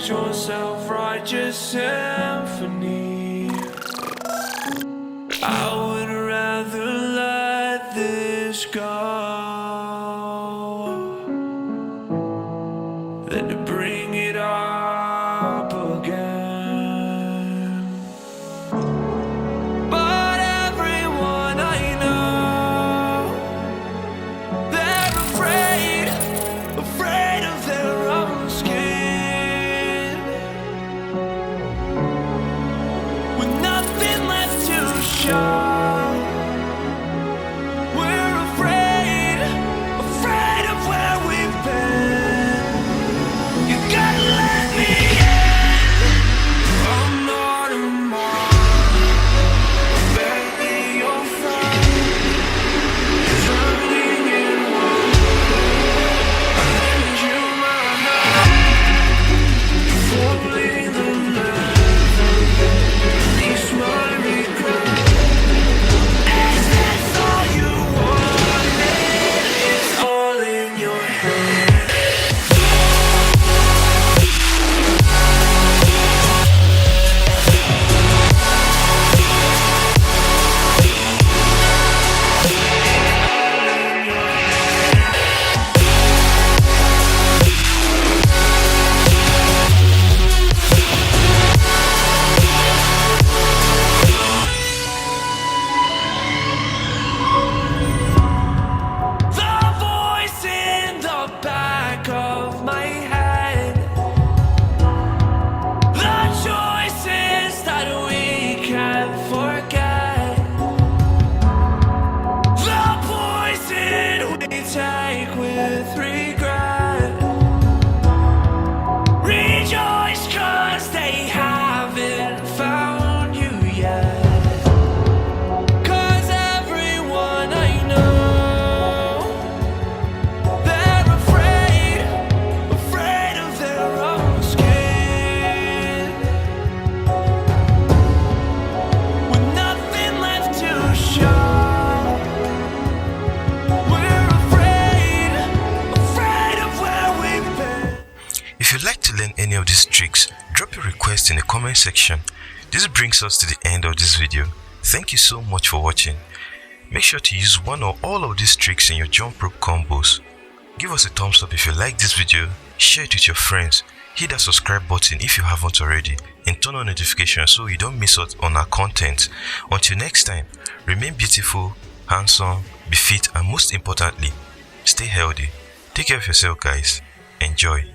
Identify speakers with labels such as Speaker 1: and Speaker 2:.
Speaker 1: write your self-righteous symphony. I would rather let this go than to bring it up again. But everyone I know, they're afraid of their own skin, with nothing left to show. We're afraid of where we've been. You gotta let me in. I'm not a mark, barely your friend. 'Cause I'm leaning on, I lend you my hand, falling the leather, release my regret. Is this all you wanted? It's all in your head. The voice in the back of my head, the choices that we can't forget, the poison we take with regret. Rejoice 'cause they haven't found you yet. 'Cause everyone I know, they're afraid of their own skin, with nothing left to show. We're afraid of where we've been.
Speaker 2: If you'd like to learn any of these tricks, drop your request in the comment section. This brings us to the end of this video. Thank you so much for watching. Make sure to use one or all of these tricks in your jump rope combos. Give us a thumbs up if you like this video, share it with your friends, hit that subscribe button if you haven't already, and turn on notifications so you don't miss out on our content. Until next time, remain beautiful, handsome, be fit, and most importantly, stay healthy. Take care of yourself, guys. Enjoy.